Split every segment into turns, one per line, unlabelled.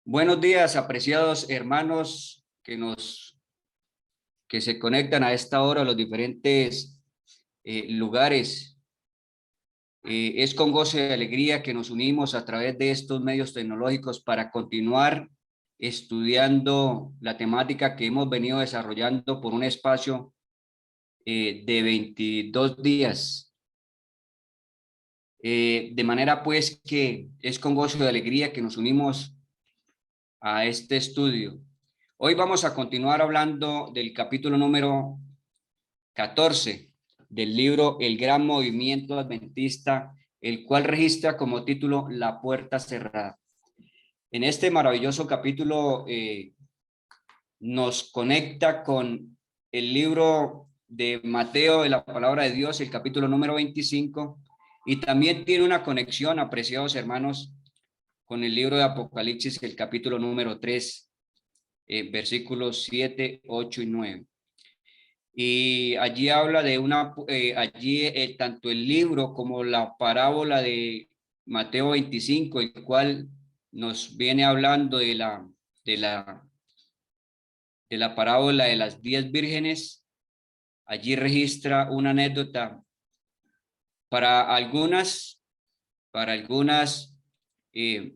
Buenos días, apreciados hermanos que se conectan a esta hora a los diferentes lugares. Es con gozo y alegría que nos unimos a través de estos medios tecnológicos para continuar estudiando la temática que hemos venido desarrollando por un espacio de 22 días. De manera pues que es con gozo y alegría que nos unimos a este estudio. Hoy vamos a continuar hablando del capítulo número 14 del libro El Gran Movimiento Adventista, el cual registra como título La Puerta Cerrada. En este maravilloso capítulo nos conecta con el libro de Mateo de la Palabra de Dios, el capítulo número 25, y también tiene una conexión, apreciados hermanos, con el libro de Apocalipsis, el capítulo número 3, versículos 7, 8 y 9. Y allí habla de tanto el libro como la parábola de Mateo 25, el cual nos viene hablando de la, de la parábola de las 10 vírgenes. Allí registra una anécdota para algunas,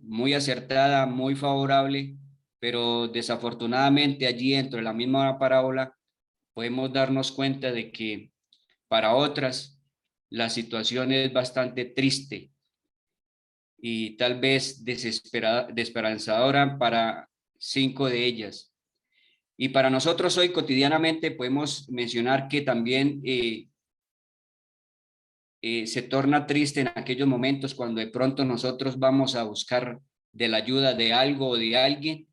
muy acertada, muy favorable, pero desafortunadamente allí dentro de la misma parábola podemos darnos cuenta de que para otras la situación es bastante triste y tal vez desesperanzadora para 5 de ellas. Y para nosotros hoy cotidianamente podemos mencionar que también se torna triste en aquellos momentos cuando de pronto nosotros vamos a buscar de la ayuda de algo o de alguien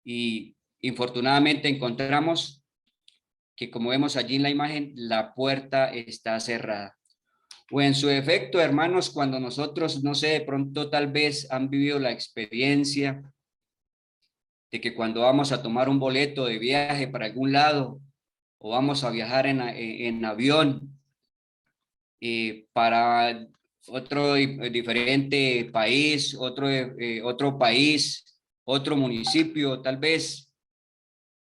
y infortunadamente encontramos que, como vemos allí en la imagen, la puerta está cerrada. O en su defecto, hermanos, cuando nosotros, no sé, de pronto tal vez han vivido la experiencia de que cuando vamos a tomar un boleto de viaje para algún lado o vamos a viajar en avión para otro diferente país, otro país, otro municipio tal vez,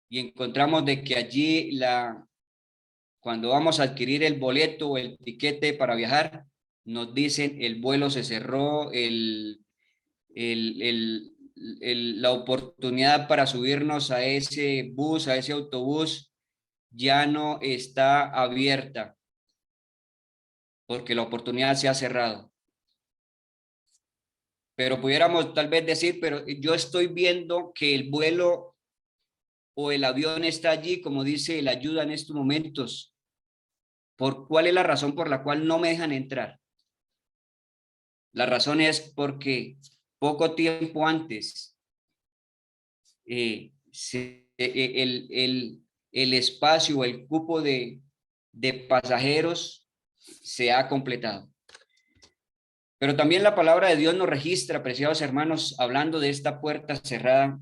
y encontramos de que allí cuando vamos a adquirir el boleto o el tiquete para viajar, nos dicen el vuelo se cerró, el, el, la oportunidad para subirnos a ese bus, a ese autobús, ya no está abierta porque la oportunidad se ha cerrado. Pero pudiéramos tal vez decir, pero yo estoy viendo que el vuelo o el avión está allí, como dice la ayuda en estos momentos. ¿Cuál es la razón por la cual no me dejan entrar? La razón es porque poco tiempo antes el espacio o el cupo de pasajeros se ha completado. Pero también la palabra de Dios nos registra, apreciados hermanos, hablando de esta puerta cerrada,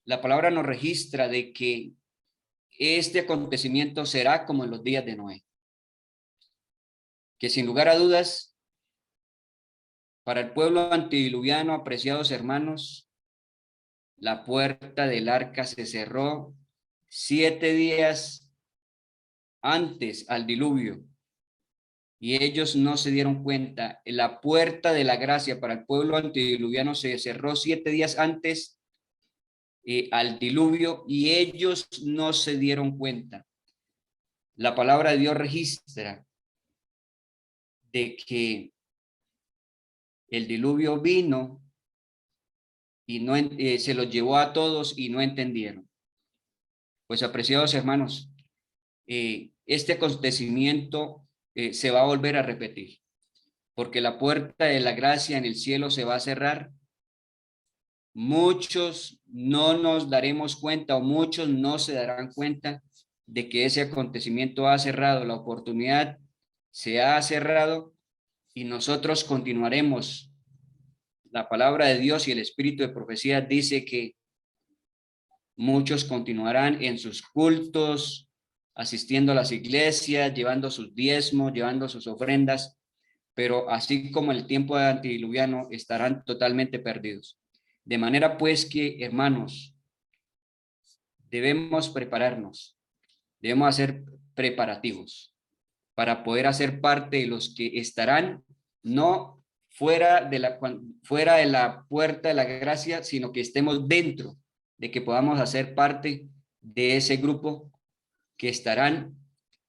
la palabra nos registra de que este acontecimiento será como en los días de Noé, que sin lugar a dudas, para el pueblo antediluviano, apreciados hermanos, la puerta del arca se cerró 7 días antes al diluvio y ellos no se dieron cuenta. La puerta de la gracia para el pueblo antediluviano se cerró 7 días antes al diluvio y ellos no se dieron cuenta. La palabra de Dios registra de que el diluvio vino y no se los llevó a todos y no entendieron. Pues, apreciados hermanos, este acontecimiento se va a volver a repetir, porque la puerta de la gracia en el cielo se va a cerrar. Muchos no nos daremos cuenta o muchos no se darán cuenta de que ese acontecimiento ha cerrado, la oportunidad se ha cerrado y nosotros continuaremos. La palabra de Dios y el espíritu de profecía dice que muchos continuarán en sus cultos, asistiendo a las iglesias, llevando sus diezmos, llevando sus ofrendas, pero así como el tiempo antediluviano estarán totalmente perdidos. De manera pues que, hermanos, debemos prepararnos, debemos hacer preparativos para poder hacer parte de los que estarán no fuera de la puerta de la gracia, sino que estemos dentro, de que podamos hacer parte de ese grupo que estarán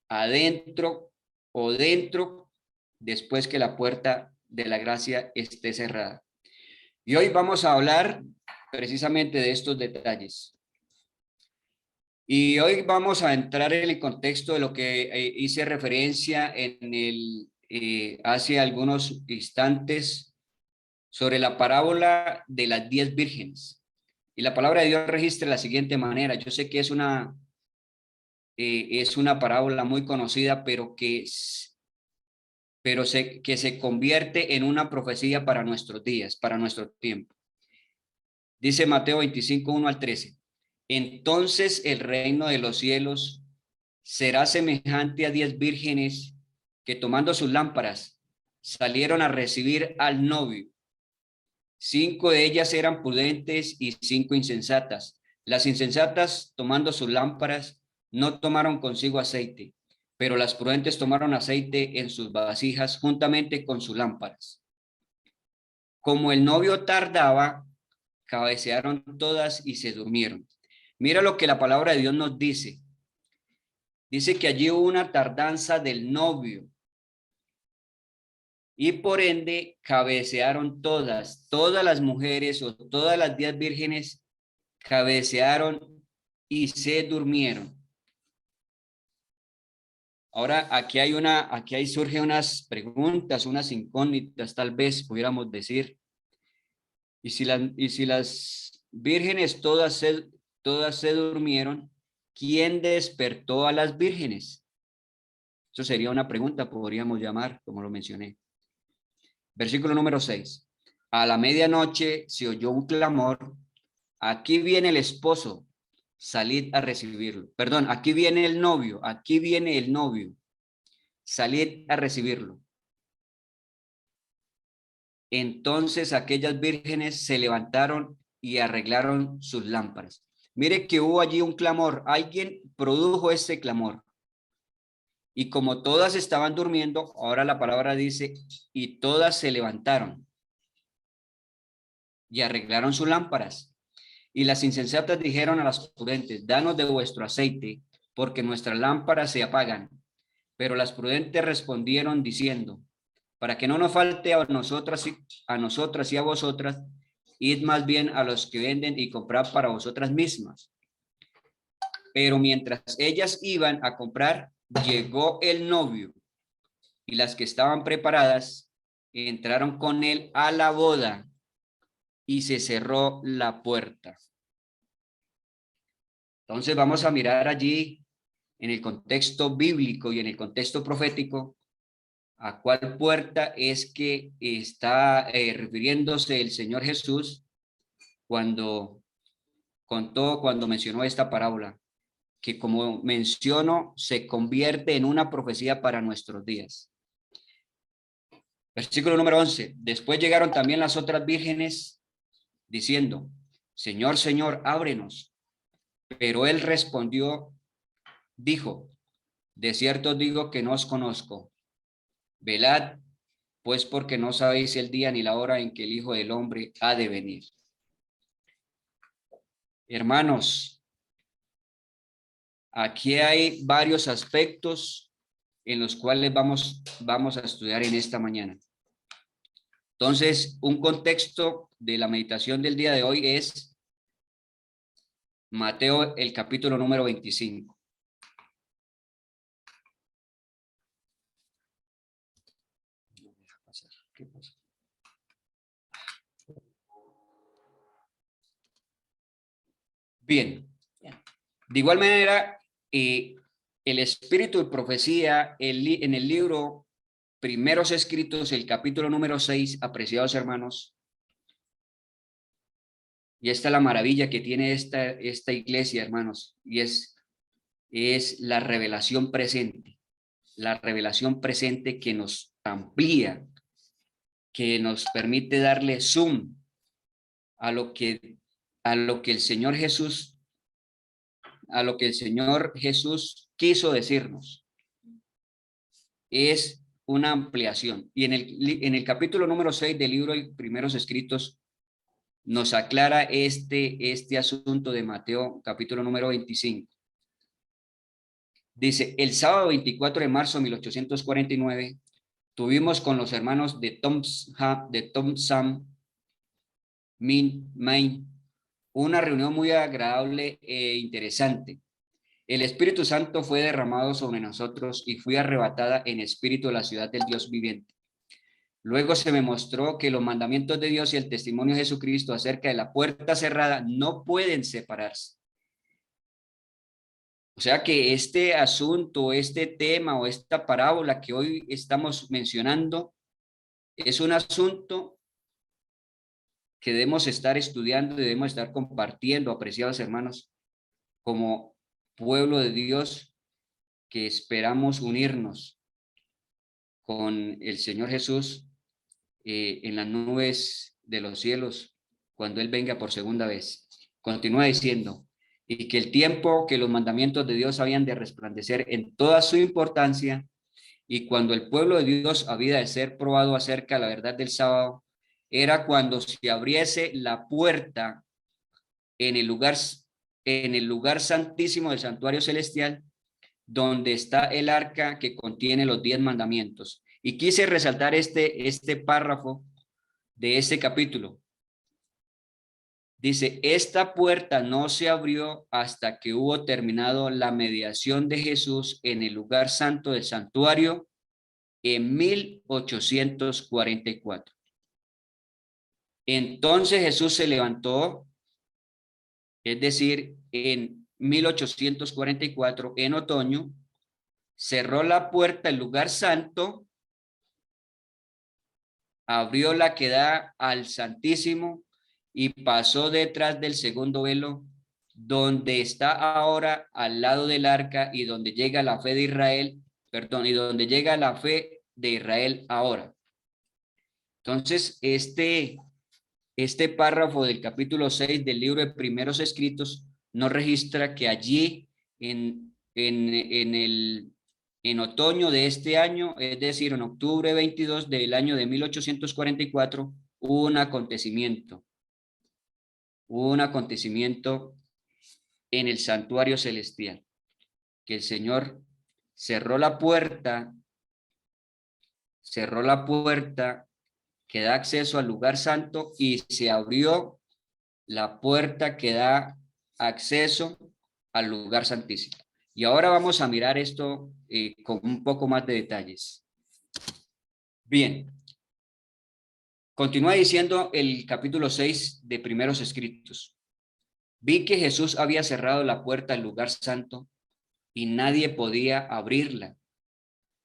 adentro o dentro después que la puerta de la gracia esté cerrada. Y hoy vamos a hablar precisamente de estos detalles. Y hoy vamos a entrar en el contexto de lo que hice referencia hace algunos instantes sobre la parábola de las 10 vírgenes. Y la palabra de Dios registra de la siguiente manera. Yo sé que es una parábola muy conocida, que se convierte en una profecía para nuestros días, para nuestro tiempo. Dice Mateo 25, 1 al 13. Entonces el reino de los cielos será semejante a 10 vírgenes que tomando sus lámparas salieron a recibir al novio. 5 de ellas eran prudentes y 5 insensatas. Las insensatas, tomando sus lámparas, no tomaron consigo aceite, pero las prudentes tomaron aceite en sus vasijas juntamente con sus lámparas. Como el novio tardaba, cabecearon todas y se durmieron. Mira lo que la palabra de Dios nos dice. Dice que allí hubo una tardanza del novio y por ende cabecearon todas las mujeres o todas las 10 vírgenes cabecearon y se durmieron. Ahora aquí surgen unas preguntas, unas incógnitas, tal vez pudiéramos decir. Y si las vírgenes todas se durmieron, ¿quién despertó a las vírgenes? Eso sería una pregunta, podríamos llamar, como lo mencioné. Versículo número 6. A la medianoche se oyó un clamor. Aquí viene el esposo, salid a recibirlo. Perdón, aquí viene el novio, salid a recibirlo. Entonces aquellas vírgenes se levantaron y arreglaron sus lámparas. Mire que hubo allí un clamor, alguien produjo ese clamor. Y como todas estaban durmiendo, ahora la palabra dice, y todas se levantaron y arreglaron sus lámparas. Y las insensatas dijeron a las prudentes, danos de vuestro aceite, porque nuestras lámparas se apagan. Pero las prudentes respondieron diciendo, para que no nos falte a nosotras y a vosotras, id más bien a los que venden y comprad para vosotras mismas. Pero mientras ellas iban a comprar, llegó el novio, y las que estaban preparadas entraron con él a la boda, y se cerró la puerta. Entonces vamos a mirar allí en el contexto bíblico y en el contexto profético a cuál puerta es que está refiriéndose el Señor Jesús cuando mencionó esta parábola, que como menciono se convierte en una profecía para nuestros días. Versículo número 11. Después llegaron también las otras vírgenes diciendo, Señor, Señor, ábrenos. Pero él respondió, dijo, de cierto digo que no os conozco. Velad, pues porque no sabéis el día ni la hora en que el Hijo del Hombre ha de venir. Hermanos, aquí hay varios aspectos en los cuales vamos a estudiar en esta mañana. Entonces, un contexto de la meditación del día de hoy es Mateo, el capítulo número 25. ¿Qué pasa? Bien, de igual manera, el espíritu de profecía en el libro Primeros Escritos, el capítulo número 6, apreciados hermanos, y esta es la maravilla que tiene esta iglesia, hermanos, y es la revelación presente que nos amplía, que nos permite darle zoom a lo que el Señor Jesús, quiso decirnos. Es una ampliación. Y en el capítulo número 6 del libro de Primeros Escritos nos aclara este asunto de Mateo, capítulo número 25. Dice, el sábado 24 de marzo de 1849, tuvimos con los hermanos de Thompson, Maine, una reunión muy agradable e interesante. El Espíritu Santo fue derramado sobre nosotros y fui arrebatada en espíritu a la ciudad del Dios viviente. Luego se me mostró que los mandamientos de Dios y el testimonio de Jesucristo acerca de la puerta cerrada no pueden separarse. O sea que este asunto, este tema o esta parábola que hoy estamos mencionando es un asunto que debemos estar estudiando y debemos estar compartiendo, apreciados hermanos, como pueblo de Dios que esperamos unirnos con el Señor Jesús en las nubes de los cielos cuando Él venga por segunda vez. Continúa diciendo, y que el tiempo que los mandamientos de Dios habían de resplandecer en toda su importancia, y cuando el pueblo de Dios había de ser probado acerca de la verdad del sábado, era cuando se abriese la puerta en el lugar santísimo del santuario celestial, donde está el arca que contiene los 10 mandamientos. Y quise resaltar este párrafo de este capítulo. Dice, esta puerta no se abrió hasta que hubo terminado la mediación de Jesús en el lugar santo del santuario en 1844. Entonces Jesús se levantó, es decir, en 1844, en otoño, cerró la puerta del lugar santo, abrió la que da al Santísimo y pasó detrás del segundo velo, donde está ahora al lado del arca y donde llega la fe de Israel, y donde llega la fe de Israel ahora. Entonces, este párrafo del capítulo 6 del libro de Primeros Escritos nos registra que allí en otoño de este año, es decir, en octubre 22 del año de 1844, hubo un acontecimiento en el santuario celestial, que el Señor cerró la puerta que da acceso al lugar santo y se abrió la puerta que da acceso al lugar santísimo. Y ahora vamos a mirar esto con un poco más de detalles. Bien. Continúa diciendo el capítulo 6 de Primeros Escritos. Vi que Jesús había cerrado la puerta al lugar santo y nadie podía abrirla,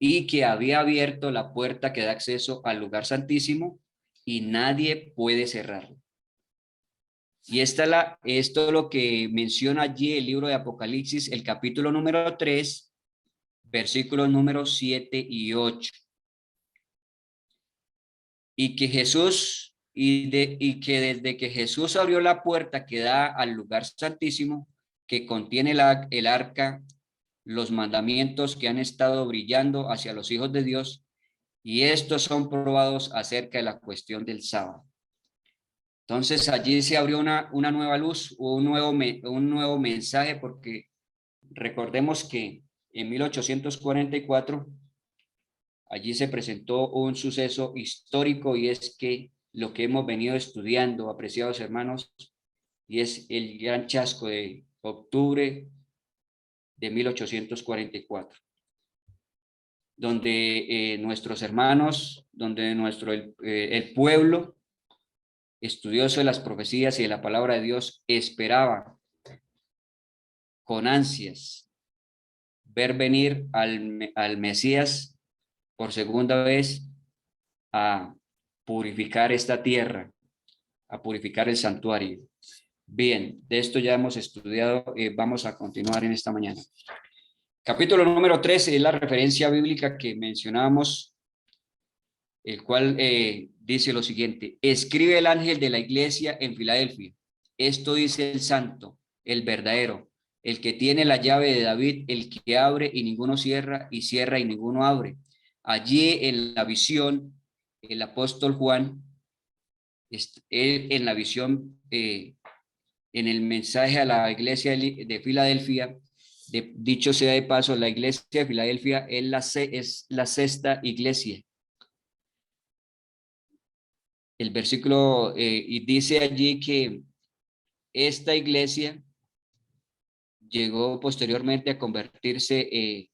y que había abierto la puerta que da acceso al lugar santísimo y nadie puede cerrarla. Y esto es lo que menciona allí el libro de Apocalipsis, el capítulo número 3, versículos números 7 y 8. Y que desde que Jesús abrió la puerta que da al lugar santísimo, que contiene el arca, los mandamientos que han estado brillando hacia los hijos de Dios, y estos son probados acerca de la cuestión del sábado. Entonces allí se abrió una nueva luz, un nuevo mensaje, porque recordemos que en 1844 allí se presentó un suceso histórico, y es que lo que hemos venido estudiando, apreciados hermanos, y es el gran chasco de octubre de 1844, donde nuestros hermanos, donde el pueblo estudioso de las profecías y de la palabra de Dios esperaba con ansias ver venir al Mesías por segunda vez a purificar esta tierra, a purificar el santuario. Bien, de esto ya hemos estudiado, vamos a continuar en esta mañana. Capítulo número 13 es la referencia bíblica que mencionábamos el cual dice lo siguiente: escribe el ángel de la iglesia en Filadelfia. Esto dice el santo, el verdadero, el que tiene la llave de David, el que abre y ninguno cierra, y cierra y ninguno abre. Allí en la visión, el apóstol Juan, él en la visión, en el mensaje a la iglesia de Filadelfia, dicho sea de paso, la iglesia de Filadelfia es la sexta iglesia. El versículo, y dice allí que esta iglesia llegó posteriormente a convertirse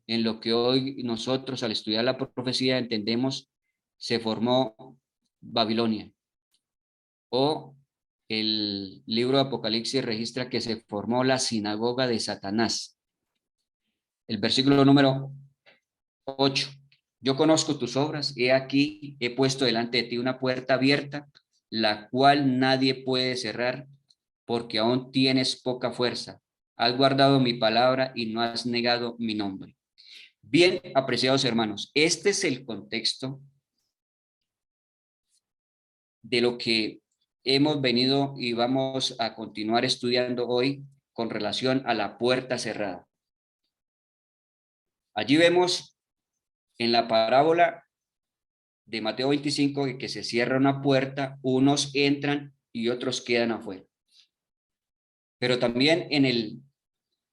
en lo que hoy nosotros, al estudiar la profecía, entendemos se formó Babilonia. O el libro de Apocalipsis registra que se formó la sinagoga de Satanás. El versículo número 8. Yo conozco tus obras, he aquí, he puesto delante de ti una puerta abierta, la cual nadie puede cerrar, porque aún tienes poca fuerza. Has guardado mi palabra y no has negado mi nombre. Bien, apreciados hermanos, este es el contexto de lo que hemos venido y vamos a continuar estudiando hoy con relación a la puerta cerrada. Allí vemos en la parábola de Mateo 25 que se cierra una puerta, unos entran y otros quedan afuera. Pero también en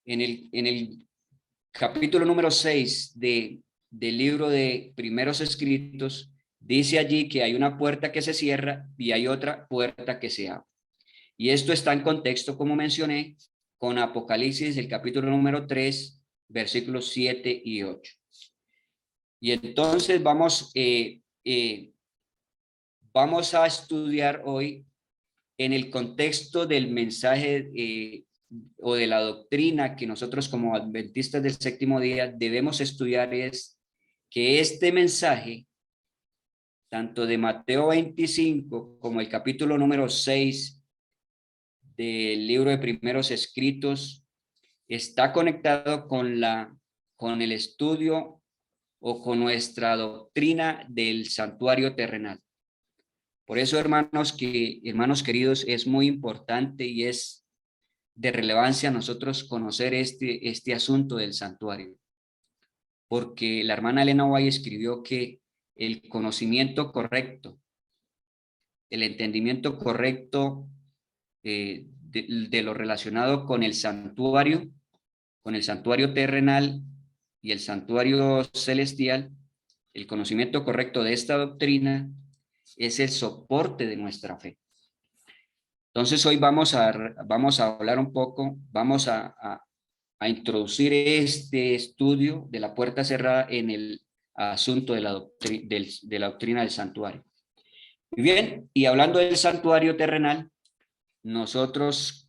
el capítulo número 6 del libro de Primeros Escritos, dice allí que hay una puerta que se cierra y hay otra puerta que se abre. Y esto está en contexto, como mencioné, con Apocalipsis, el capítulo número 3, versículos 7 y 8. Y entonces vamos a estudiar hoy en el contexto del mensaje o de la doctrina que nosotros como adventistas del séptimo día debemos estudiar, es que este mensaje, tanto de Mateo 25 como el capítulo número 6 del libro de Primeros Escritos, está conectado con el estudio o con nuestra doctrina del santuario terrenal. Por eso, hermanos queridos, es muy importante y es de relevancia nosotros conocer este asunto del santuario, porque la hermana Elena White escribió que el conocimiento correcto, el entendimiento correcto de lo relacionado con el santuario terrenal y el santuario celestial, el conocimiento correcto de esta doctrina es el soporte de nuestra fe. Entonces hoy vamos a hablar un poco, vamos a introducir este estudio de la puerta cerrada en el asunto de la doctrina del santuario. Muy bien, y hablando del santuario terrenal, nosotros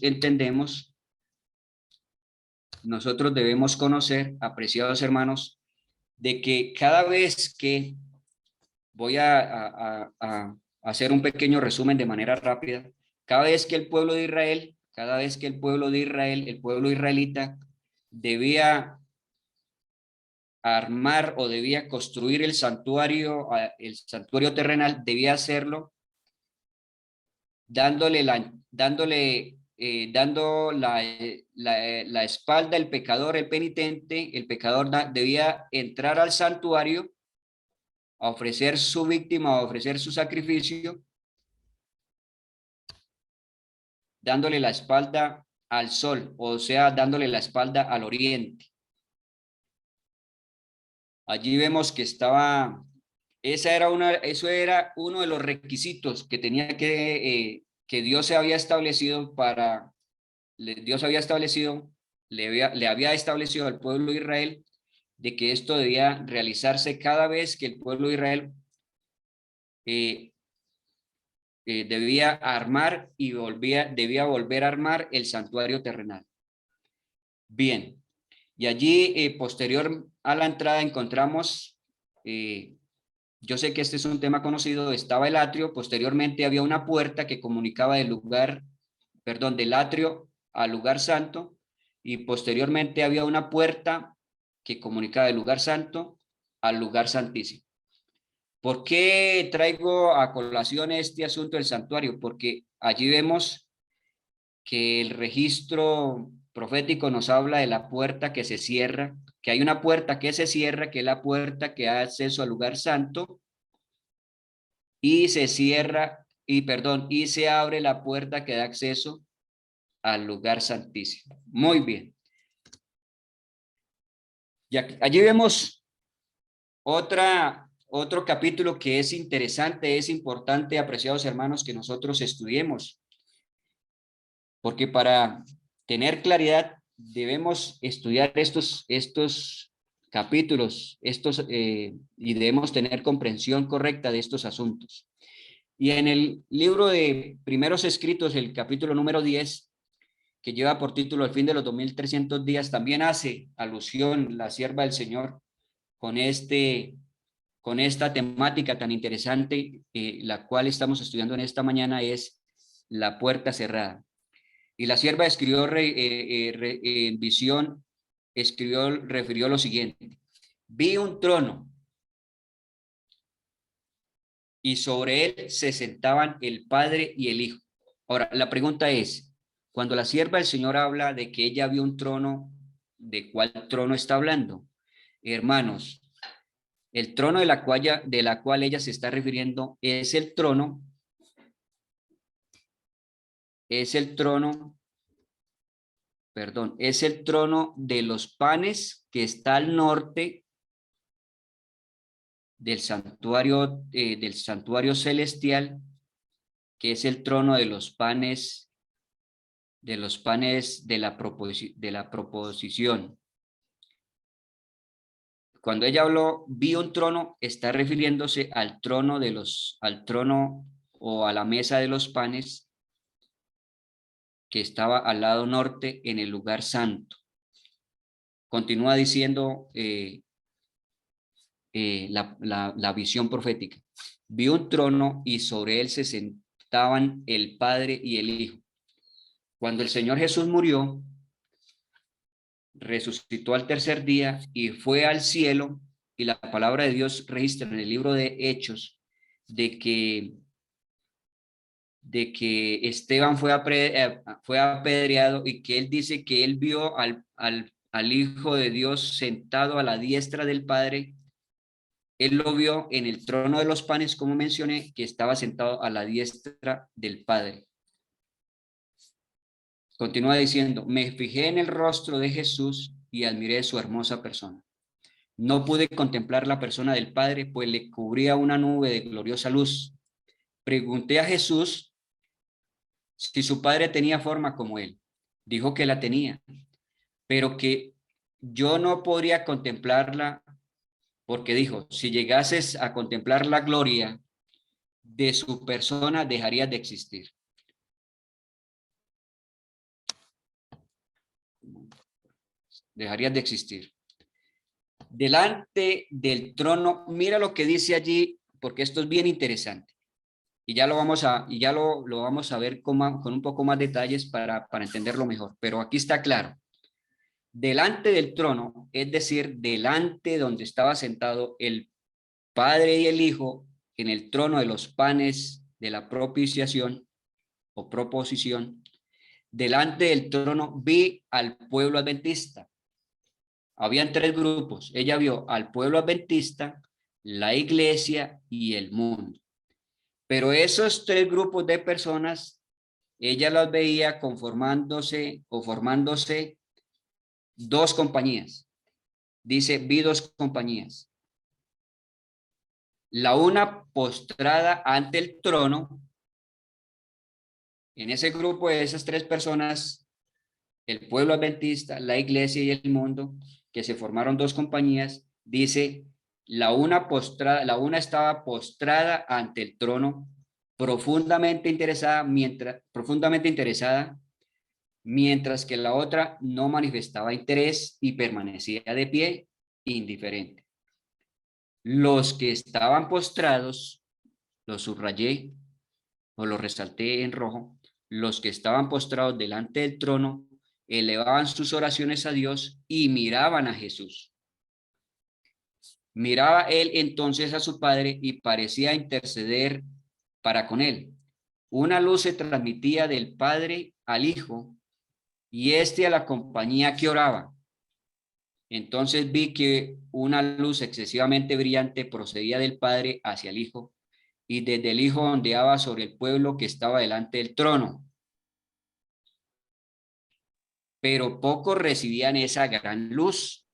entendemos, nosotros debemos conocer, apreciados hermanos, de que cada vez que voy a hacer un pequeño resumen de manera rápida, cada vez que el pueblo el pueblo israelita debía armar o debía construir el santuario terrenal, debía hacerlo dando la espalda al pecador, el penitente. El pecador debía entrar al santuario a ofrecer su víctima, a ofrecer su sacrificio, dándole la espalda al sol, o sea, dándole la espalda al oriente. Allí vemos que eso era uno de los requisitos que tenía que Dios se había establecido le había establecido al pueblo de Israel, de que esto debía realizarse cada vez que el pueblo de Israel debía armar y debía volver a armar el santuario terrenal. Bien, y allí posterior a la entrada encontramos, yo sé que este es un tema conocido, estaba el atrio, posteriormente había una puerta que comunicaba del atrio al lugar santo, y posteriormente había una puerta que comunicaba el lugar santo al lugar santísimo. ¿Por qué traigo a colación este asunto del santuario? Porque allí vemos que el registro profético nos habla de la puerta que se cierra, que hay una puerta que se cierra, que es la puerta que da acceso al lugar santo, y se cierra, y se abre la puerta que da acceso al lugar santísimo. Muy bien. Y allí vemos otro capítulo que es interesante, es importante, apreciados hermanos, que nosotros estudiemos, porque para tener claridad debemos estudiar estos capítulos, y debemos tener comprensión correcta de estos asuntos. Y en el libro de Primeros Escritos, el capítulo número 10, que lleva por título El fin de los 2300 días, también hace alusión la sierva del Señor con esta temática tan interesante, la cual estamos estudiando en esta mañana, es la puerta cerrada. Y la sierva escribió en visión, refirió lo siguiente: vi un trono y sobre él se sentaban el Padre y el Hijo. Ahora, la pregunta es, cuando la sierva del Señor habla de que ella vio un trono, ¿de cuál trono está hablando? Hermanos, el trono de la cual ella se está refiriendo es el trono, es el trono de los panes que está al norte del santuario celestial, que es el trono de los panes de la proposición. Cuando ella habló, vi un trono, está refiriéndose al trono o a la mesa de los panes que estaba al lado norte en el lugar santo. Continúa diciendo la visión profética. Vi un trono y sobre él se sentaban el Padre y el Hijo. Cuando el Señor Jesús murió, resucitó al tercer día y fue al cielo, y la palabra de Dios registra en el libro de Hechos de que Esteban fue apedreado, y que él dice que él vio al Hijo de Dios sentado a la diestra del Padre. Él lo vio en el trono de los panes, como mencioné, que estaba sentado a la diestra del Padre. Continúa diciendo: me fijé en el rostro de Jesús y admiré su hermosa persona. No pude contemplar la persona del Padre, pues le cubría una nube de gloriosa luz. Pregunté a Jesús si su Padre tenía forma como él. Dijo que la tenía, pero que yo no podría contemplarla, porque dijo: si llegases a contemplar la gloria de su persona, dejarías de existir. Dejarías de existir. Delante del trono, mira lo que dice allí, porque esto es bien interesante. Y ya lo vamos a ver con un poco más detalles para entenderlo mejor. Pero aquí está claro. Delante del trono, es decir, delante donde estaba sentado el Padre y el Hijo, en el trono de los panes de la propiciación o proposición, delante del trono vi al pueblo adventista. Habían tres grupos. Ella vio al pueblo adventista, la iglesia y el mundo. Pero esos tres grupos de personas, ella las veía formándose dos compañías. Dice, vi dos compañías. La una postrada ante el trono. En ese grupo de esas tres personas, el pueblo adventista, la iglesia y el mundo, que se formaron dos compañías, dice, la una estaba postrada ante el trono, profundamente interesada, mientras que la otra no manifestaba interés y permanecía de pie, indiferente. Los que estaban postrados, los subrayé o los resalté en rojo, los que estaban postrados delante del trono elevaban sus oraciones a Dios y miraban a Jesús. Miraba él entonces a su padre y parecía interceder para con él. Una luz se transmitía del padre al hijo y éste a la compañía que oraba. Entonces vi que una luz excesivamente brillante procedía del padre hacia el hijo y desde el hijo ondeaba sobre el pueblo que estaba delante del trono. Pero pocos recibían esa gran luz.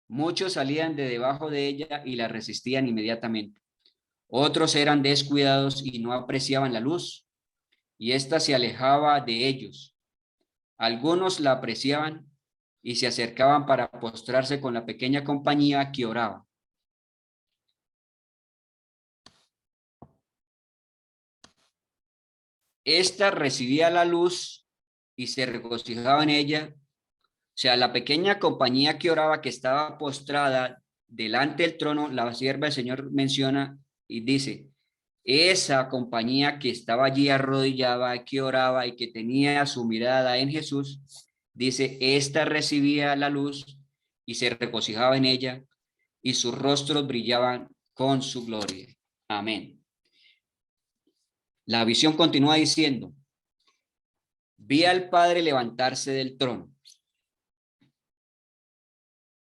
Muchos salían de debajo de ella y la resistían inmediatamente. Otros eran descuidados y no apreciaban la luz, y ésta se alejaba de ellos. Algunos la apreciaban y se acercaban para postrarse con la pequeña compañía que oraba. Esta recibía la luz y se regocijaba en ella. O sea, la pequeña compañía que oraba, que estaba postrada delante del trono, la sierva del Señor menciona y dice, esa compañía que estaba allí arrodillada, que oraba y que tenía su mirada en Jesús, dice, esta recibía la luz y se regocijaba en ella y sus rostros brillaban con su gloria. Amén. La visión continúa diciendo, vi al Padre levantarse del trono.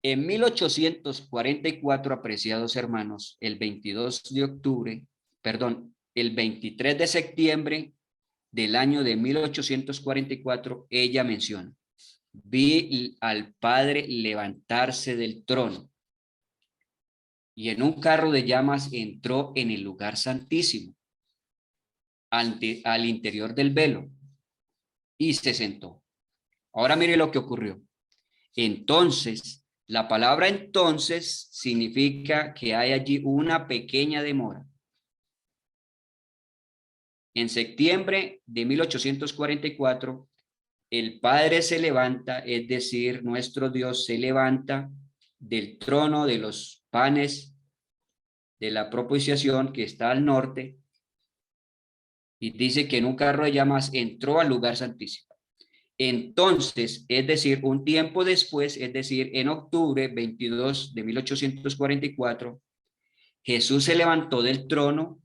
En 1844, apreciados hermanos, el 22 de octubre, perdón, el 23 de septiembre del año de 1844, ella menciona, vi al Padre levantarse del trono y en un carro de llamas entró en el lugar santísimo, al interior del velo, y se sentó. Ahora mire lo que ocurrió. Entonces, la palabra entonces significa que hay allí una pequeña demora. En septiembre de 1844, el Padre se levanta, es decir, nuestro Dios se levanta del trono de los panes de la propiciación que está al norte y dice que en un carro de llamas entró al lugar santísimo. Entonces, es decir, un tiempo después, es decir, en octubre 22 de 1844, Jesús se levantó del trono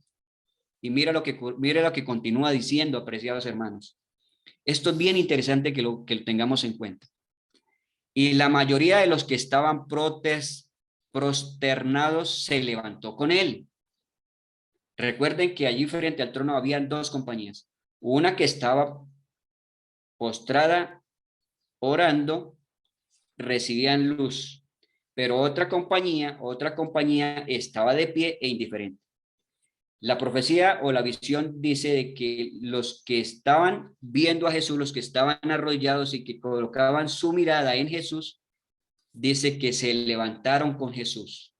y mira lo que continúa diciendo, apreciados hermanos. Esto es bien interesante que lo tengamos en cuenta. Y la mayoría de los que estaban prosternados se levantó con él. Recuerden que allí frente al trono habían dos compañías. Una que estaba postrada orando, recibían luz, pero otra compañía estaba de pie e indiferente. La profecía o la visión dice de que los que estaban viendo a Jesús, los que estaban arrodillados y que colocaban su mirada en Jesús, dice que se levantaron con Jesús.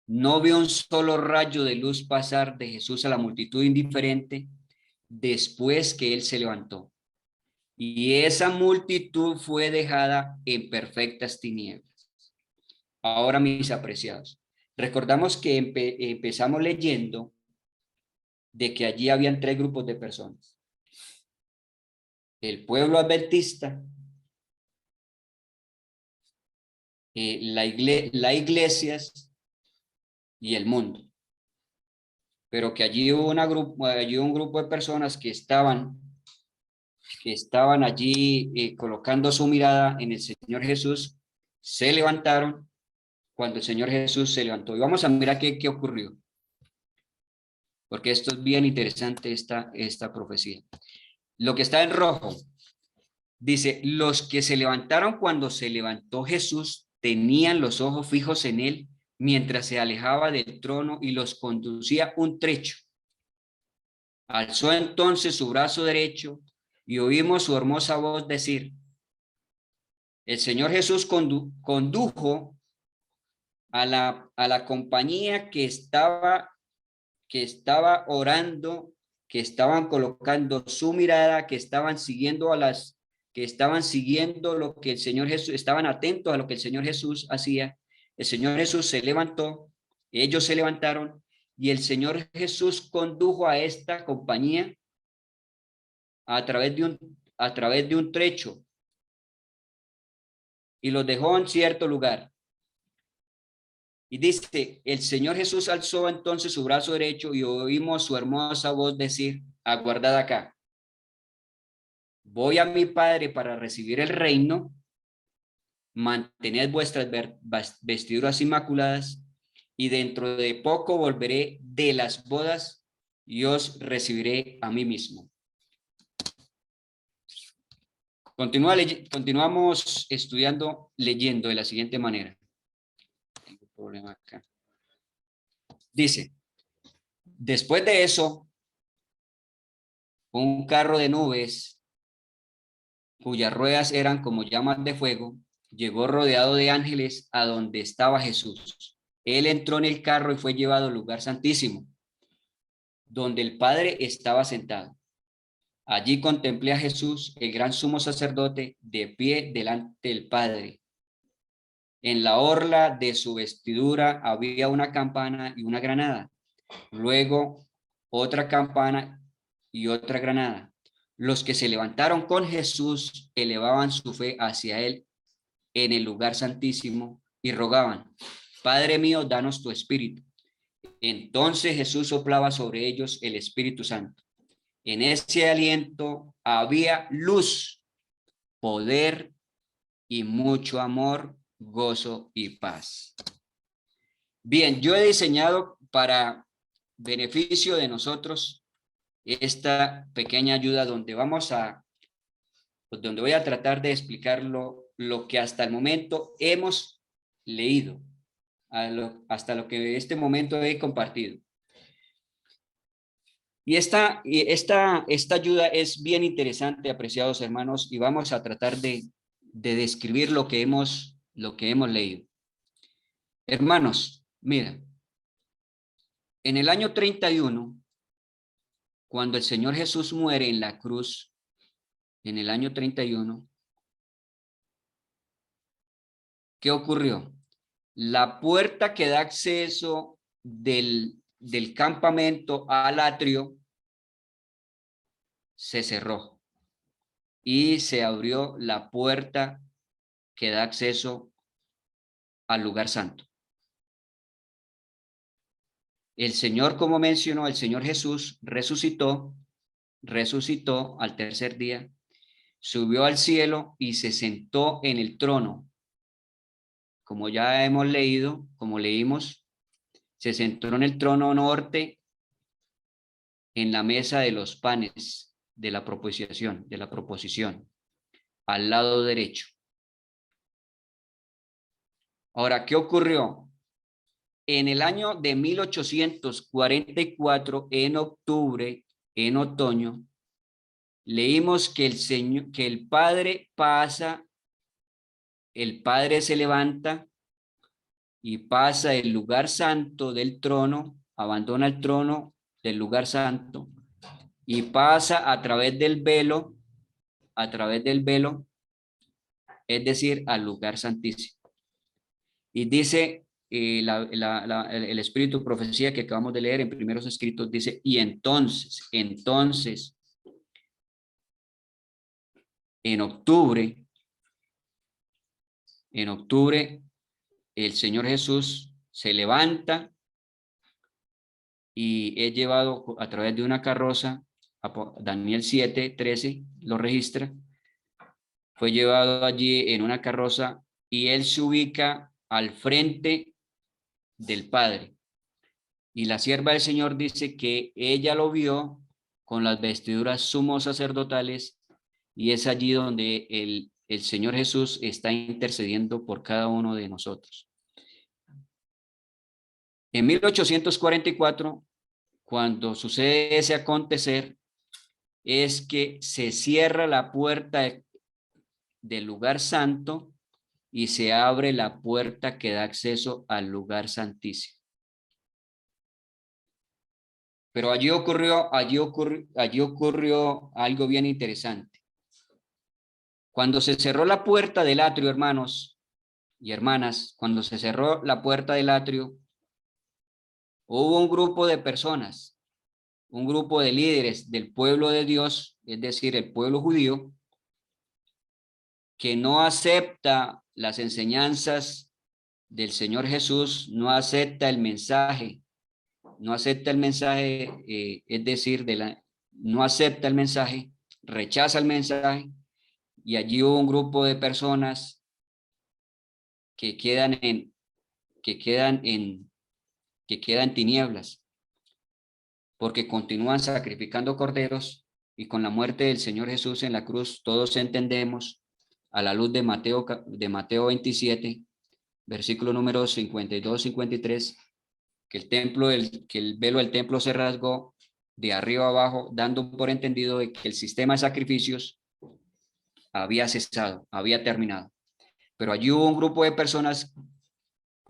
No vio un solo rayo de luz pasar de Jesús a la multitud indiferente después que él se levantó. Y esa multitud fue dejada en perfectas tinieblas. Ahora, mis apreciados, recordamos que empezamos leyendo de que allí habían tres grupos de personas. El pueblo adventista, las iglesias y el mundo. Pero que allí hubo un grupo de personas que estaban allí colocando su mirada en el Señor Jesús, se levantaron cuando el Señor Jesús se levantó. Y vamos a mirar qué ocurrió, porque esto es bien interesante, esta profecía. Lo que está en rojo dice, los que se levantaron cuando se levantó Jesús tenían los ojos fijos en él mientras se alejaba del trono y los conducía un trecho. Alzó entonces su brazo derecho y oímos su hermosa voz decir, el Señor Jesús condujo a la compañía que estaba orando, que estaban colocando su mirada, que estaban siguiendo lo que el Señor Jesús, estaban atentos a lo que el Señor Jesús hacía. El Señor Jesús se levantó, ellos se levantaron y el Señor Jesús condujo a esta compañía a través de un trecho y los dejó en cierto lugar. Y dice, el Señor Jesús alzó entonces su brazo derecho y oímos su hermosa voz decir, aguardad acá, voy a mi Padre para recibir el reino, mantened vuestras vestiduras inmaculadas y dentro de poco volveré de las bodas y os recibiré a mí mismo. Continuamos estudiando, leyendo de la siguiente manera. Tengo un problema acá. Dice, después de eso, un carro de nubes, cuyas ruedas eran como llamas de fuego, llegó rodeado de ángeles a donde estaba Jesús. Él entró en el carro y fue llevado al lugar santísimo, donde el Padre estaba sentado. Allí contemplé a Jesús, el gran sumo sacerdote, de pie delante del Padre. En la orla de su vestidura había una campana y una granada. Luego otra campana y otra granada. Los que se levantaron con Jesús elevaban su fe hacia él en el lugar santísimo y rogaban, Padre mío, danos tu espíritu. Entonces Jesús soplaba sobre ellos el Espíritu Santo. En ese aliento había luz, poder y mucho amor, gozo y paz. Bien, yo he diseñado para beneficio de nosotros esta pequeña ayuda donde donde voy a tratar de explicar lo que hasta el momento hemos leído, hasta lo que este momento he compartido. Y esta ayuda es bien interesante, apreciados hermanos, y vamos a tratar de describir lo que hemos leído. Hermanos, mira, en el año 31, cuando el Señor Jesús muere en la cruz, en el año 31, ¿qué ocurrió? La puerta que da acceso del campamento al atrio se cerró y se abrió la puerta que da acceso al lugar santo. El Señor, como mencionó, el Señor Jesús resucitó al tercer día, subió al cielo y se sentó en el trono. Como ya hemos leído, como leímos, se sentó en el trono norte en la mesa de los panes de la proposición, al lado derecho. Ahora, ¿qué ocurrió? En el año de 1844, en octubre, en otoño, leímos que el Padre se levanta y pasa el lugar santo del trono, abandona el trono del lugar santo y pasa a través del velo, es decir, al lugar santísimo. Y dice el espíritu profecía que acabamos de leer en primeros escritos, dice, y entonces, en octubre, el Señor Jesús se levanta y es llevado a través de una carroza, Daniel 7:13 lo registra, fue llevado allí en una carroza y él se ubica al frente del Padre. Y la sierva del Señor dice que ella lo vio con las vestiduras sumos sacerdotales y es allí donde el Señor Jesús está intercediendo por cada uno de nosotros. En 1844, cuando sucede ese acontecer, es que se cierra la puerta del lugar santo y se abre la puerta que da acceso al lugar santísimo. Pero allí ocurrió algo bien interesante. Cuando se cerró la puerta del atrio, hermanos y hermanas, cuando se cerró la puerta del atrio, hubo un grupo de personas, un grupo de líderes del pueblo de Dios, es decir, el pueblo judío, que no acepta las enseñanzas del Señor Jesús no acepta el mensaje, es decir, no acepta el mensaje, rechaza el mensaje, y allí hubo un grupo de personas que quedan en tinieblas, porque continúan sacrificando corderos, y con la muerte del Señor Jesús en la cruz, todos entendemos, a la luz de Mateo 27, versículo número 52-53, que el velo del templo se rasgó de arriba a abajo, dando por entendido de que el sistema de sacrificios había cesado, había terminado. Pero allí hubo un grupo de personas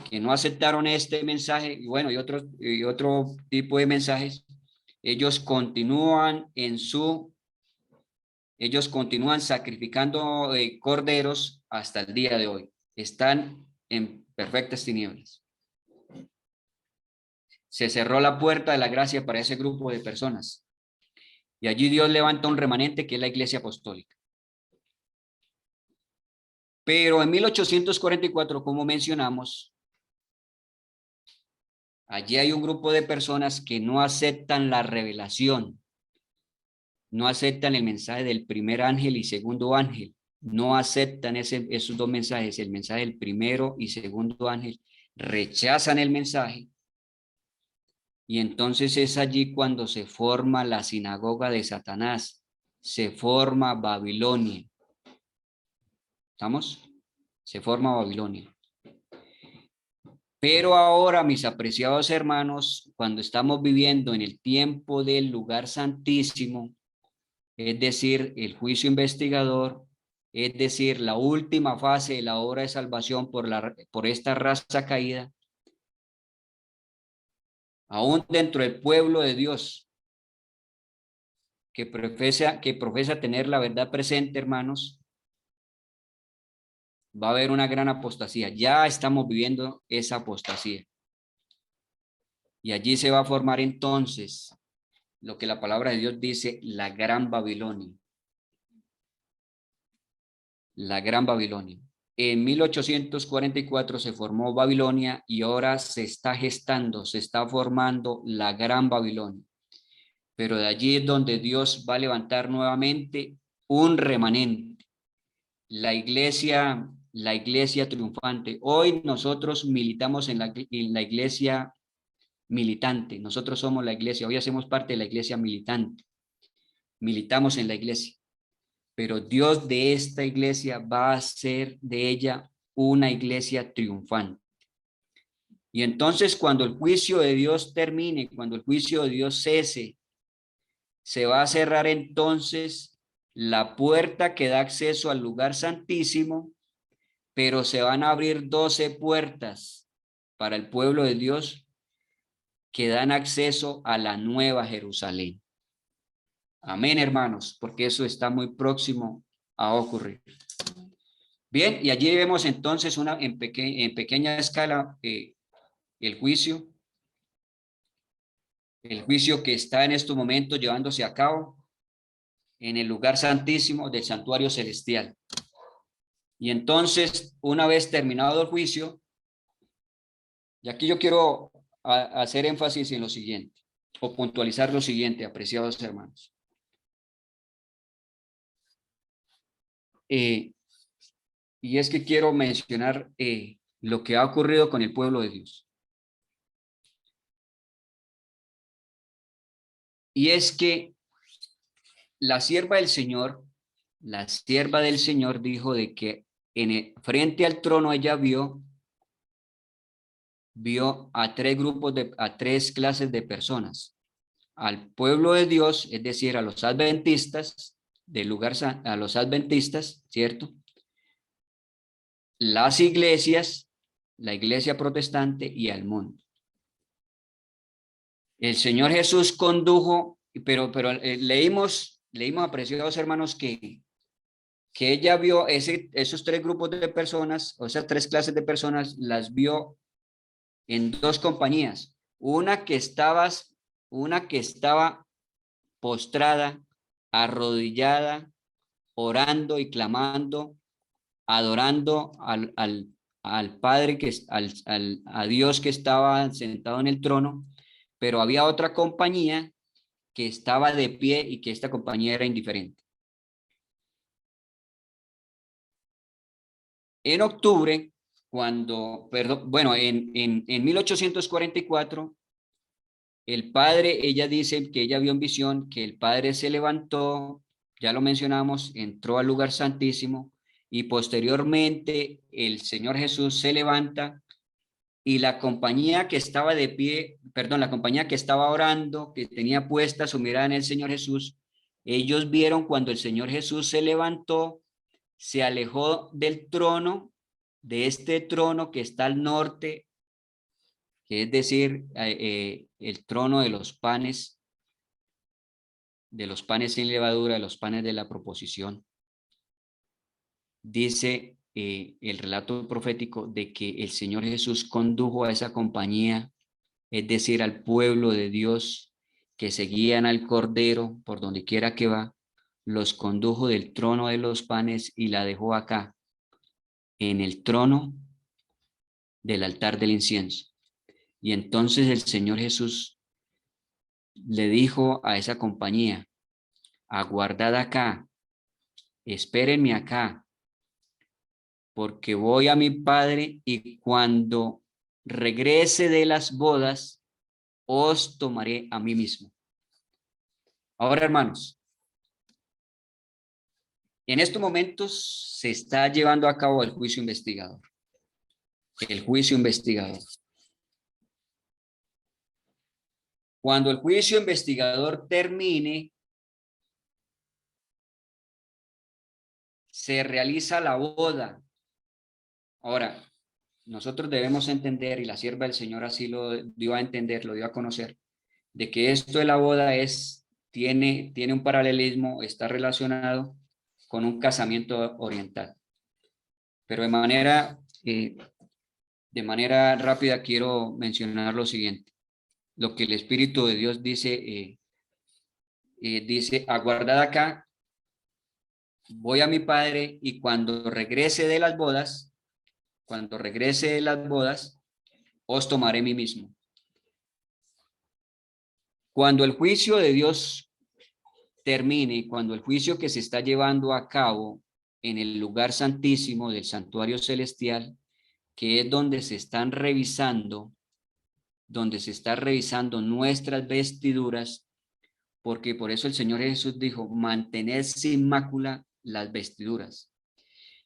que no aceptaron este mensaje, y bueno, y otro tipo de mensajes. Ellos continúan sacrificando corderos hasta el día de hoy. Están en perfectas tinieblas. Se cerró la puerta de la gracia para ese grupo de personas. Y allí Dios levanta un remanente que es la Iglesia Apostólica. Pero en 1844, como mencionamos, allí hay un grupo de personas que no aceptan la revelación, no aceptan el mensaje del primer ángel y segundo ángel, no aceptan esos dos mensajes, el mensaje del primero y segundo ángel, rechazan el mensaje. Y entonces es allí cuando se forma la sinagoga de Satanás, se forma Babilonia. ¿Estamos? Se forma Babilonia. Pero ahora, mis apreciados hermanos, cuando estamos viviendo en el tiempo del lugar santísimo, es decir, el juicio investigador, es decir, la última fase de la obra de salvación por esta raza caída, aún dentro del pueblo de Dios, que profesa tener la verdad presente, hermanos, va a haber una gran apostasía. Ya estamos viviendo esa apostasía. Y allí se va a formar entonces lo que la palabra de Dios dice, la gran Babilonia. La gran Babilonia. En 1844 se formó Babilonia y ahora se está gestando, se está formando la gran Babilonia. Pero de allí es donde Dios va a levantar nuevamente un remanente. La iglesia triunfante. Hoy nosotros militamos en la iglesia militante. Nosotros somos la iglesia. Hoy hacemos parte de la iglesia militante. Militamos en la iglesia. Pero Dios de esta iglesia va a hacer de ella una iglesia triunfante. Y entonces cuando el juicio de Dios termine, cuando el juicio de Dios cese, se va a cerrar entonces la puerta que da acceso al lugar santísimo, pero se van a abrir 12 puertas para el pueblo de Dios que dan acceso a la nueva Jerusalén. Amén, hermanos, porque eso está muy próximo a ocurrir. Bien, y allí vemos entonces en pequeña escala el juicio que está en estos momentos llevándose a cabo en el lugar santísimo del santuario celestial. Y entonces, una vez terminado el juicio, y aquí yo quiero hacer énfasis en lo siguiente, o puntualizar lo siguiente, apreciados hermanos. Y es que quiero mencionar lo que ha ocurrido con el pueblo de Dios. Y es que la sierva del Señor dijo de que frente al trono ella vio a tres clases de personas: al pueblo de Dios, es decir, a los adventistas a los adventistas, ¿cierto? Las iglesias, la iglesia protestante y al mundo. El Señor Jesús condujo, pero leímos, apreciados hermanos, que ella vio esos tres grupos de personas, o esas tres clases de personas, las vio en dos compañías. Una que estaba postrada, arrodillada, orando y clamando, adorando al Padre, a Dios que estaba sentado en el trono, pero había otra compañía que estaba de pie y que esta compañía era indiferente. En octubre, en 1844, el Padre, ella dice que ella vio en visión que el Padre se levantó, ya lo mencionamos, entró al lugar santísimo y posteriormente el Señor Jesús se levanta y la compañía que estaba de pie, perdón, la compañía que estaba orando, que tenía puesta su mirada en el Señor Jesús, ellos vieron cuando el Señor Jesús se levantó, se alejó del trono, de este trono que está al norte, que es decir, el trono de los panes sin levadura, de los panes de la proposición. Dice el relato profético de que el Señor Jesús condujo a esa compañía, es decir, al pueblo de Dios que seguían al Cordero por donde quiera que va, los condujo del trono de los panes y la dejó acá, en el trono del altar del incienso. Y entonces el Señor Jesús le dijo a esa compañía: aguardad acá, espérenme acá, porque voy a mi Padre y cuando regrese de las bodas, os tomaré a mí mismo. Ahora, hermanos, en estos momentos se está llevando a cabo el juicio investigador. El juicio investigador. Cuando el juicio investigador termine, se realiza la boda. Ahora, nosotros debemos entender, y la sierva del Señor así lo dio a entender, lo dio a conocer, de que esto de la boda tiene un paralelismo, está relacionado con un casamiento oriental. Pero de manera rápida quiero mencionar lo siguiente. Lo que el Espíritu de Dios dice, dice: aguardad acá, voy a mi Padre y cuando regrese de las bodas, os tomaré a mí mismo. Cuando el juicio de Dios termine, cuando el juicio que se está llevando a cabo en el lugar santísimo del santuario celestial, que es donde se está revisando nuestras vestiduras, porque por eso el Señor Jesús dijo: mantened sin mácula las vestiduras.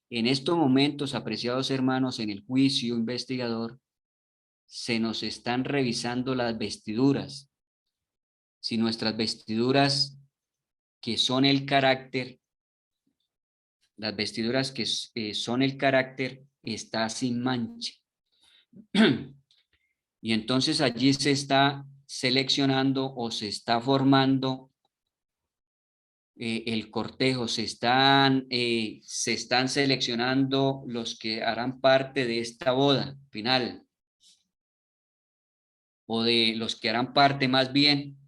En estos momentos, apreciados hermanos, en el juicio investigador, se nos están revisando las vestiduras. Si nuestras vestiduras, que son el carácter, las vestiduras que son el carácter, está sin mancha. Y entonces allí se está seleccionando o se está formando el cortejo, se están seleccionando los que harán parte de esta boda final, o de los que harán parte, más bien,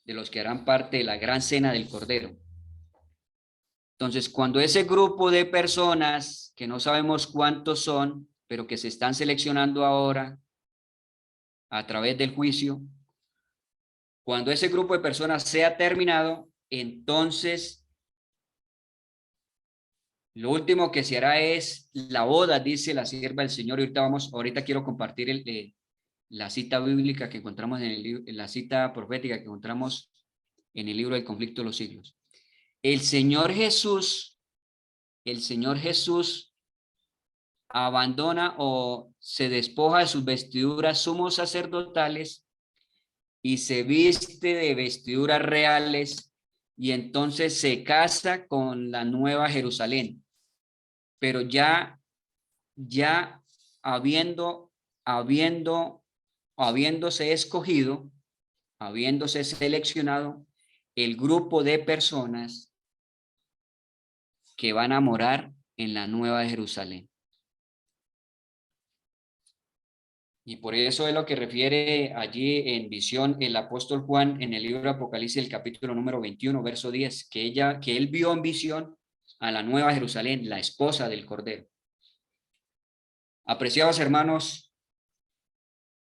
de los que harán parte de la gran cena del Cordero. Entonces, cuando ese grupo de personas, que no sabemos cuántos son, pero que se están seleccionando ahora a través del juicio, cuando ese grupo de personas sea terminado, entonces lo último que se hará es la boda, dice la sierva del Señor. Y ahorita quiero compartir la cita bíblica que encontramos en la cita profética que encontramos en el libro del conflicto de los siglos. El Señor Jesús abandona o se despoja de sus vestiduras sumos sacerdotales y se viste de vestiduras reales, y entonces se casa con la Nueva Jerusalén, pero ya habiéndose escogido, habiéndose seleccionado el grupo de personas que van a morar en la Nueva Jerusalén. Y por eso es lo que refiere allí en visión el apóstol Juan en el libro de Apocalipsis, el capítulo número 21, verso 10, que él vio en visión a la Nueva Jerusalén, la esposa del Cordero. Apreciados hermanos,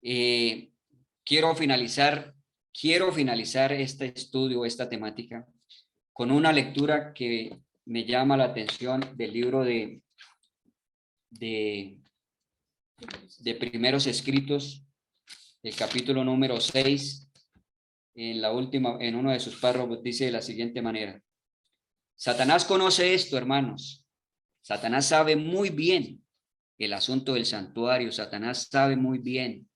quiero finalizar este estudio, esta temática, con una lectura que me llama la atención del libro de Primeros Escritos, el capítulo número 6, en uno de sus párrafos dice de la siguiente manera: Satanás conoce esto, hermanos. Satanás sabe muy bien el asunto del santuario. Satanás sabe muy bien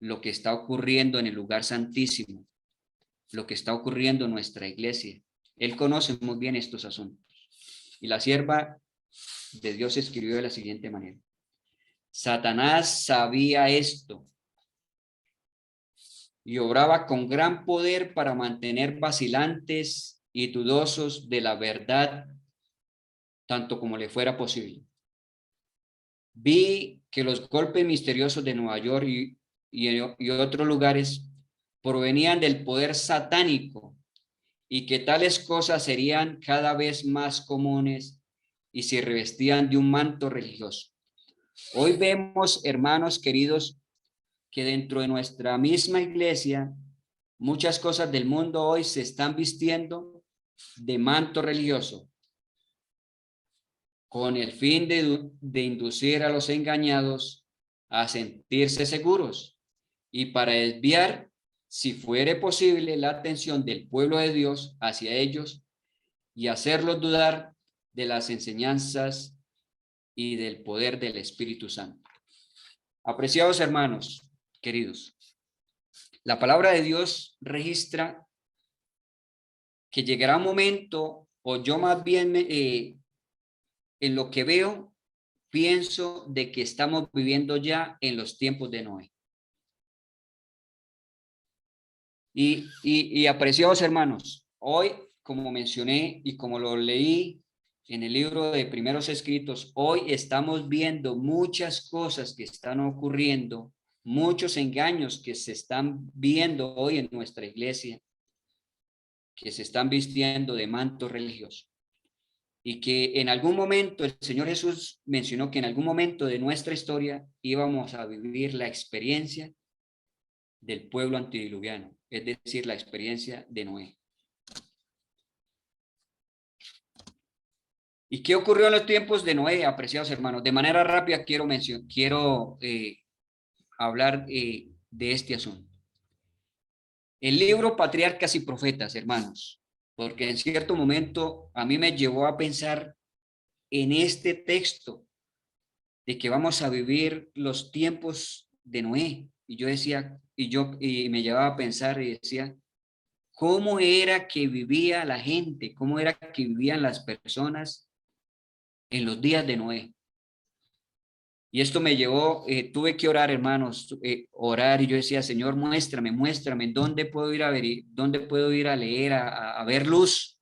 lo que está ocurriendo en el lugar santísimo, lo que está ocurriendo en nuestra iglesia. Él conoce muy bien estos asuntos. Y la sierva de Dios escribió de la siguiente manera: Satanás sabía esto y obraba con gran poder para mantener vacilantes y dudosos de la verdad, tanto como le fuera posible. Vi que los golpes misteriosos de Nueva York y otros lugares provenían del poder satánico y que tales cosas serían cada vez más comunes y se revestían de un manto religioso. Hoy vemos, hermanos queridos, que dentro de nuestra misma iglesia, muchas cosas del mundo hoy se están vistiendo de manto religioso, con el fin de inducir a los engañados a sentirse seguros y para desviar, si fuere posible, la atención del pueblo de Dios hacia ellos y hacerlos dudar de las enseñanzas y del poder del Espíritu Santo. Apreciados hermanos, queridos, la palabra de Dios registra que llegará un momento, o yo más bien en lo que veo, pienso de que estamos viviendo ya en los tiempos de Noé. Y apreciados hermanos, hoy, como mencioné y como lo leí en el libro de Primeros Escritos, hoy estamos viendo muchas cosas que están ocurriendo, muchos engaños que se están viendo hoy en nuestra iglesia, que se están vistiendo de manto religioso. Y que en algún momento el Señor Jesús mencionó que en algún momento de nuestra historia íbamos a vivir la experiencia del pueblo antediluviano, es decir, la experiencia de Noé. ¿Y qué ocurrió en los tiempos de Noé, apreciados hermanos? De manera rápida quiero hablar de este asunto. El libro Patriarcas y Profetas, hermanos, porque en cierto momento a mí me llevó a pensar en este texto de que vamos a vivir los tiempos de Noé. Y yo decía, y me llevaba a pensar y decía, ¿cómo era que vivía la gente? ¿Cómo era que vivían las personas en los días de Noé? Y esto me llevó, tuve que orar, hermanos, orar, y yo decía, Señor, muéstrame, ¿dónde puedo ir a ver, dónde puedo ir a leer, a ver luz?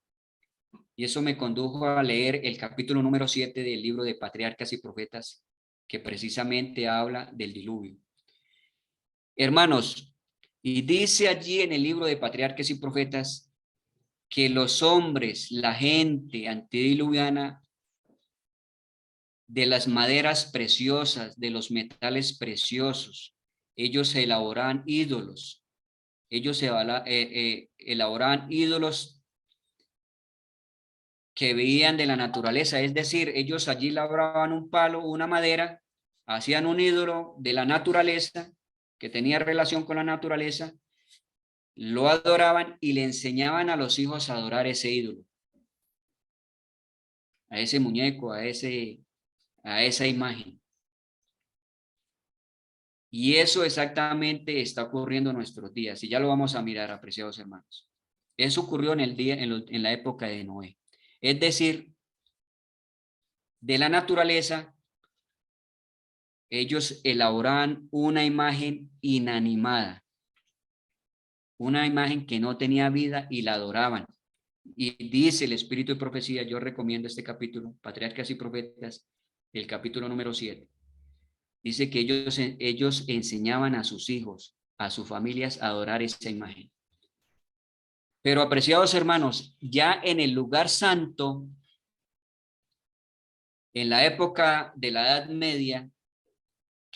Y eso me condujo a leer el capítulo número 7 del libro de Patriarcas y Profetas, que precisamente habla del diluvio. Hermanos, y dice allí en el libro de Patriarcas y Profetas que los hombres, la gente antediluviana, de las maderas preciosas, de los metales preciosos, ellos elaboraban ídolos. Ellos elaboraban ídolos que veían de la naturaleza, es decir, ellos allí labraban un palo, una madera, hacían un ídolo de la naturaleza, que tenía relación con la naturaleza, lo adoraban y le enseñaban a los hijos a adorar ese ídolo, a ese muñeco, a esa imagen. Y eso exactamente está ocurriendo en nuestros días, y ya lo vamos a mirar, apreciados hermanos. Eso ocurrió en la época de Noé. Es decir, de la naturaleza, ellos elaboraban una imagen inanimada, una imagen que no tenía vida y la adoraban. Y dice el Espíritu de Profecía, yo recomiendo este capítulo, Patriarcas y Profetas, el capítulo número 7. Dice que ellos enseñaban a sus hijos, a sus familias a adorar esa imagen. Pero apreciados hermanos, ya en el lugar santo, en la época de la Edad Media,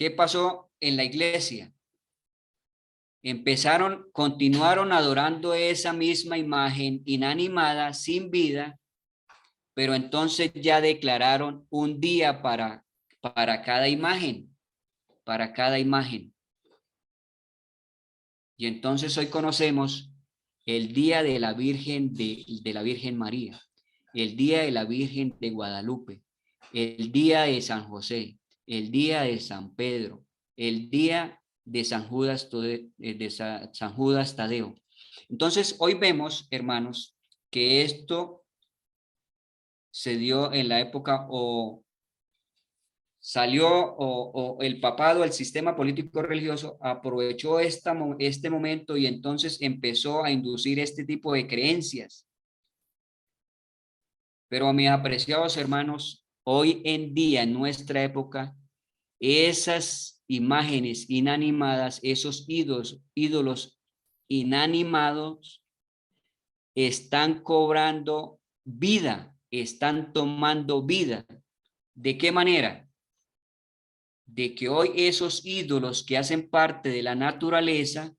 ¿Qué pasó en la iglesia? Continuaron adorando esa misma imagen inanimada, sin vida, pero entonces ya declararon un día para cada imagen, para cada imagen. Y entonces hoy conocemos el día de la Virgen de la Virgen María, el día de la Virgen de Guadalupe, el día de San José, el día de San Pedro, el día de San Judas, San Judas Tadeo. Entonces hoy vemos, hermanos, que esto se dio en la época o salió o el papado, el sistema político religioso aprovechó este momento y entonces empezó a inducir este tipo de creencias. Pero mis apreciados hermanos, hoy en día, en nuestra época, esas imágenes inanimadas, esos ídolos inanimados, están cobrando vida, están tomando vida. ¿De qué manera? De que hoy esos ídolos que hacen parte de la naturaleza,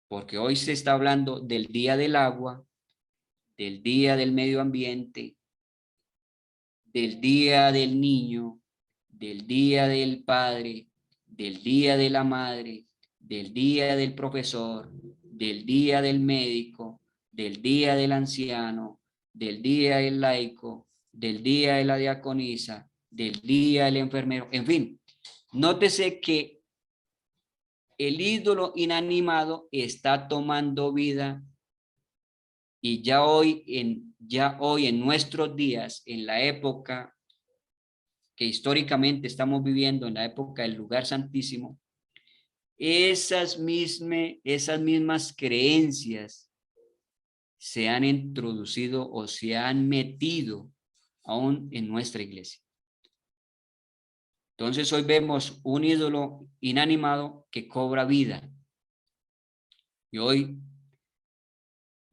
porque hoy se está hablando del día del agua, del día del medio ambiente, del día del niño, del día del padre, del día de la madre, del día del profesor, del día del médico, del día del anciano, del día del laico, del día de la diaconisa, del día del enfermero, en fin. Nótese que el ídolo inanimado está tomando vida y ya hoy en nuestros días, en la época que históricamente estamos viviendo, en la época del lugar santísimo, esas mismas creencias se han introducido o se han metido aún en nuestra iglesia. Entonces hoy vemos un ídolo inanimado que cobra vida. Y hoy,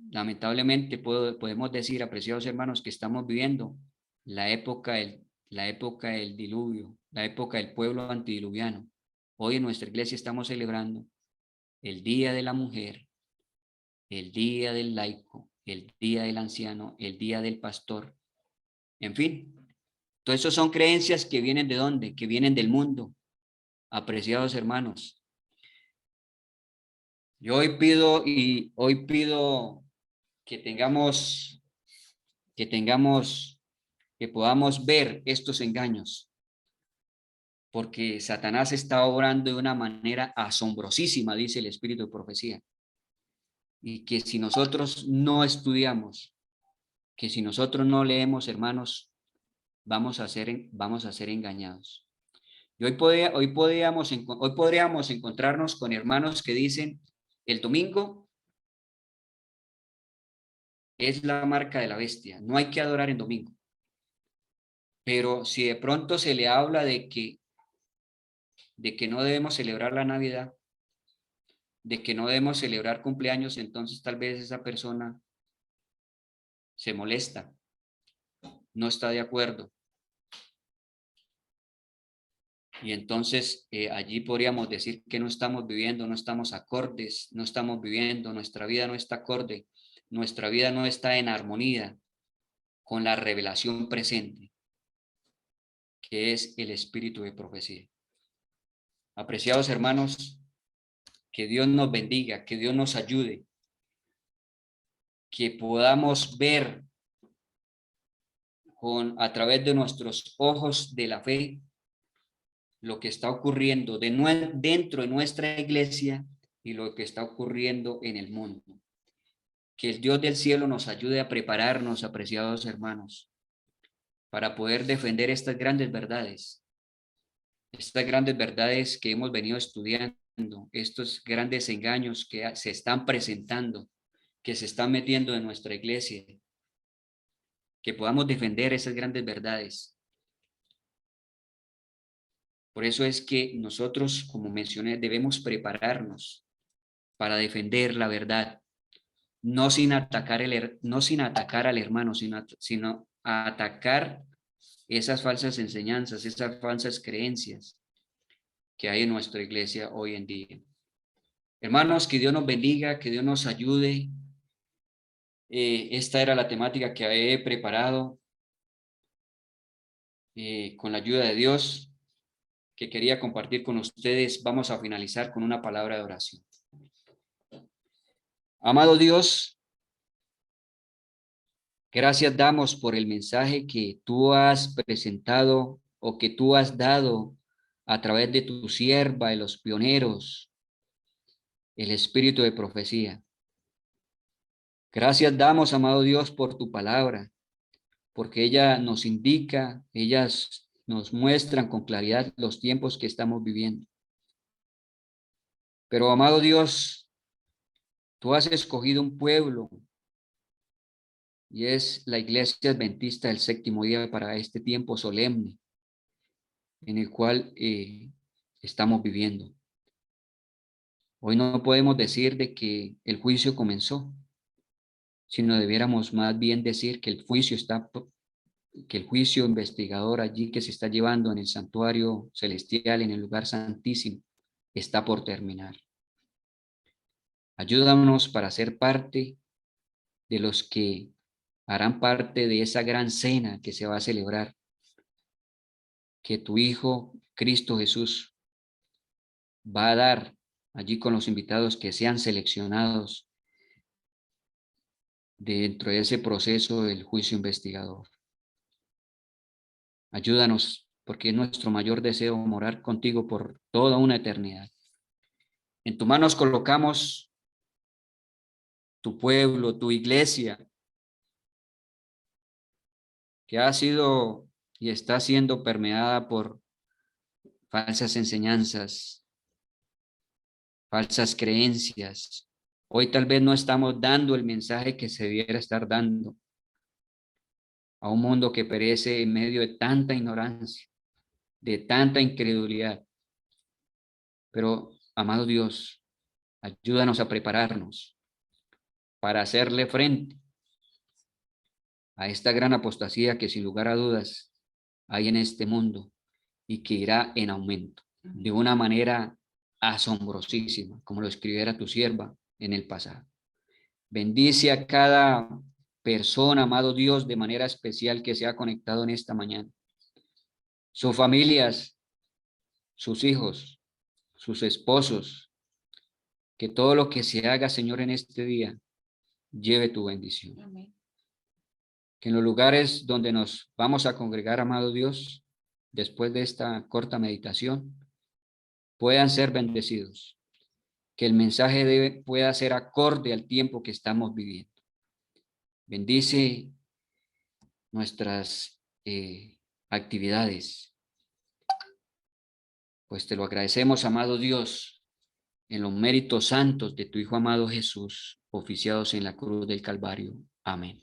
lamentablemente, podemos decir, apreciados hermanos, que estamos viviendo la época del diluvio, la época del pueblo antidiluviano. Hoy en nuestra iglesia estamos celebrando el Día de la Mujer, el Día del Laico, el Día del Anciano, el Día del Pastor. En fin, todo eso son creencias que vienen ¿de dónde? Que vienen del mundo, apreciados hermanos. Yo hoy pido que que podamos ver estos engaños, porque Satanás está obrando de una manera asombrosísima, dice el espíritu de profecía. Y que si nosotros no estudiamos, que si nosotros no leemos, hermanos, vamos a ser engañados. Y hoy podríamos encontrarnos con hermanos que dicen, el domingo es la marca de la bestia, no hay que adorar en domingo. Pero si de pronto se le habla de que no debemos celebrar la Navidad, de que no debemos celebrar cumpleaños, entonces tal vez esa persona se molesta, no está de acuerdo. Y entonces allí podríamos decir que no estamos viviendo, no estamos acordes, no estamos viviendo, nuestra vida no está acorde, nuestra vida no está en armonía con la revelación presente, que es el espíritu de profecía. Apreciados hermanos, que Dios nos bendiga, que Dios nos ayude, que podamos ver a través de nuestros ojos de la fe lo que está ocurriendo dentro de nuestra iglesia y lo que está ocurriendo en el mundo. Que el Dios del cielo nos ayude a prepararnos, apreciados hermanos, para poder defender estas grandes verdades que hemos venido estudiando, estos grandes engaños que se están presentando, que se están metiendo en nuestra iglesia, que podamos defender esas grandes verdades. Por eso es que nosotros, como mencioné, debemos prepararnos para defender la verdad, no sin atacar al hermano, sino a atacar esas falsas enseñanzas, esas falsas creencias, que hay en nuestra iglesia hoy en día. Hermanos, que Dios nos bendiga, que Dios nos ayude. Esta era la temática que he preparado con la ayuda de Dios, que quería compartir con ustedes. Vamos a finalizar con una palabra de oración. Amado Dios, gracias damos por el mensaje que tú has presentado o que tú has dado a través de tu sierva, de los pioneros, el espíritu de profecía. Gracias damos, amado Dios, por tu palabra, porque ella nos indica, ellas nos muestran con claridad los tiempos que estamos viviendo. Pero, amado Dios, tú has escogido un pueblo y es la Iglesia Adventista del Séptimo Día para este tiempo solemne en el cual estamos viviendo. Hoy no podemos decir de que el juicio comenzó, sino debiéramos más bien decir que que el juicio investigador allí que se está llevando en el santuario celestial, en el lugar santísimo, está por terminar. Ayúdanos para ser parte de los que harán parte de esa gran cena que se va a celebrar, que tu Hijo Cristo Jesús va a dar allí con los invitados que sean seleccionados dentro de ese proceso del juicio investigador. Ayúdanos, porque es nuestro mayor deseo morar contigo por toda una eternidad. En tu manos colocamos tu pueblo, tu iglesia, que ha sido y está siendo permeada por falsas enseñanzas, falsas creencias. Hoy tal vez no estamos dando el mensaje que se debiera estar dando a un mundo que perece en medio de tanta ignorancia, de tanta incredulidad. Pero, amado Dios, ayúdanos a prepararnos para hacerle frente a esta gran apostasía que sin lugar a dudas hay en este mundo y que irá en aumento de una manera asombrosísima, como lo escribiera tu sierva en el pasado. Bendice a cada persona, amado Dios, de manera especial que se ha conectado en esta mañana. Sus familias, sus hijos, sus esposos, que todo lo que se haga, Señor, en este día, lleve tu bendición. Amén. Que en los lugares donde nos vamos a congregar, amado Dios, después de esta corta meditación, puedan ser bendecidos. Que el mensaje pueda ser acorde al tiempo que estamos viviendo. Bendice nuestras actividades. Pues te lo agradecemos, amado Dios, en los méritos santos de tu Hijo amado Jesús, oficiados en la cruz del Calvario. Amén.